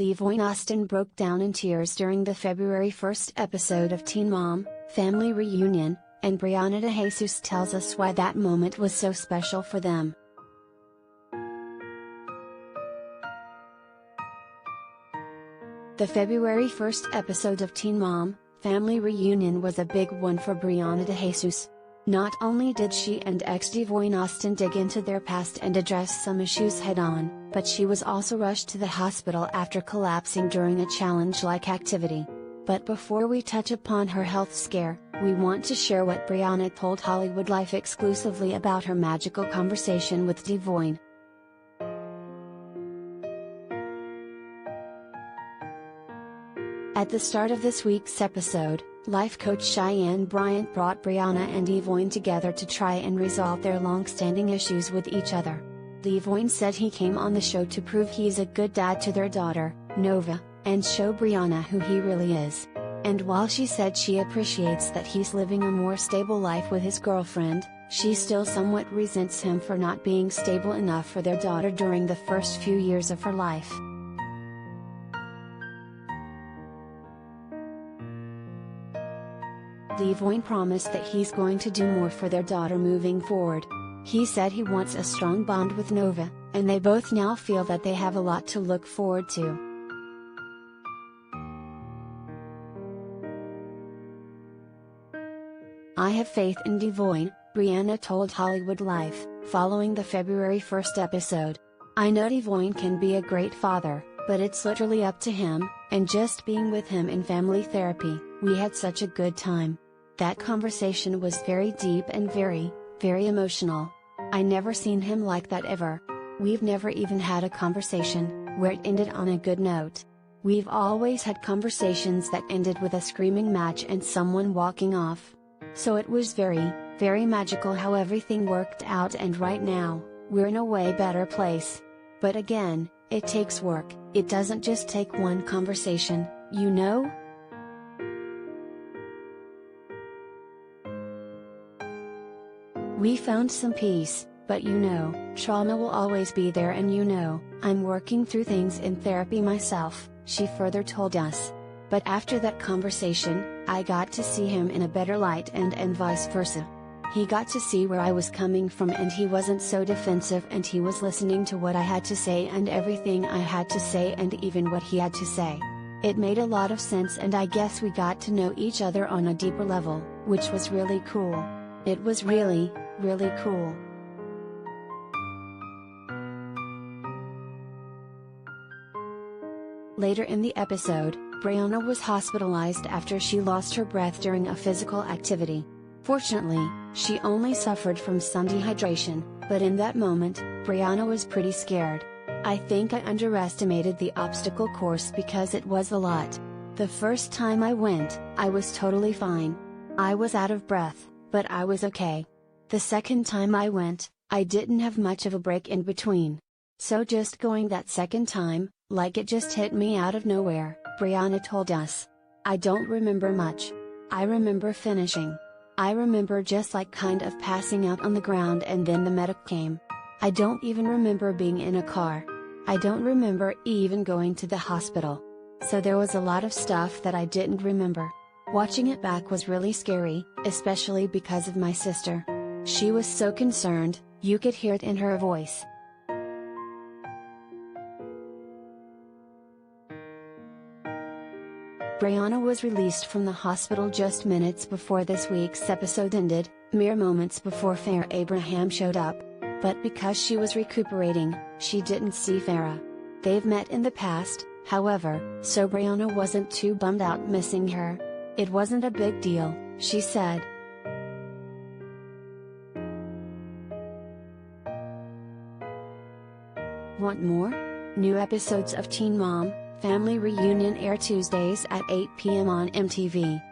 Devoin Austin broke down in tears during the February 1st episode of Teen Mom, Family Reunion, and Briana DeJesus tells us why that moment was so special for them. The February 1st episode of Teen Mom, Family Reunion was a big one for Briana DeJesus. Not only did she and ex-Devoin Austin dig into their past and address some issues head-on, but she was also rushed to the hospital after collapsing during a challenge-like activity. But before we touch upon her health scare, we want to share what Briana told Hollywood Life exclusively about her magical conversation with Devoin. At the start of this week's episode, life coach Cheyenne Bryant brought Briana and Devoin together to try and resolve their long-standing issues with each other. Devoin said he came on the show to prove he's a good dad to their daughter, Nova, and show Briana who he really is. And while she said she appreciates that he's living a more stable life with his girlfriend, she still somewhat resents him for not being stable enough for their daughter during the first few years of her life. Devoin promised that he's going to do more for their daughter moving forward. He said he wants a strong bond with Nova, and they both now feel that they have a lot to look forward to. I have faith in Devoin, Briana told Hollywood Life, following the February 1st episode. I know Devoin can be a great father, but it's literally up to him, and just being with him in family therapy, we had such a good time. That conversation was very deep and very, very emotional. I never seen him like that ever. We've never even had a conversation where it ended on a good note. We've always had conversations that ended with a screaming match and someone walking off. So it was very, very magical how everything worked out, and right now, we're in a way better place. But again, it takes work. It doesn't just take one conversation, you know? We found some peace, but you know, trauma will always be there, and you know, I'm working through things in therapy myself, she further told us. But after that conversation, I got to see him in a better light and vice versa. He got to see where I was coming from, and he wasn't so defensive, and he was listening to what I had to say and everything I had to say and even what he had to say. It made a lot of sense, and I guess we got to know each other on a deeper level, which was really cool. It was really, really cool. Later in the episode, Briana was hospitalized after she lost her breath during a physical activity. Fortunately, she only suffered from some dehydration, but in that moment, Briana was pretty scared. I think I underestimated the obstacle course because it was a lot. The first time I went, I was totally fine. I was out of breath, but I was okay. The second time I went, I didn't have much of a break in between. So just going that second time, like it just hit me out of nowhere, Briana told us. I don't remember much. I remember finishing. I remember just like kind of passing out on the ground, and then the medic came. I don't even remember being in a car. I don't remember even going to the hospital. So there was a lot of stuff that I didn't remember. Watching it back was really scary, especially because of my sister. She was so concerned, you could hear it in her voice. Briana was released from the hospital just minutes before this week's episode ended, mere moments before Farrah Abraham showed up. But because she was recuperating, she didn't see Farrah. They've met in the past, however, so Briana wasn't too bummed out missing her. It wasn't a big deal, she said. Want more? New episodes of Teen Mom, Family Reunion air Tuesdays at 8 p.m. on MTV.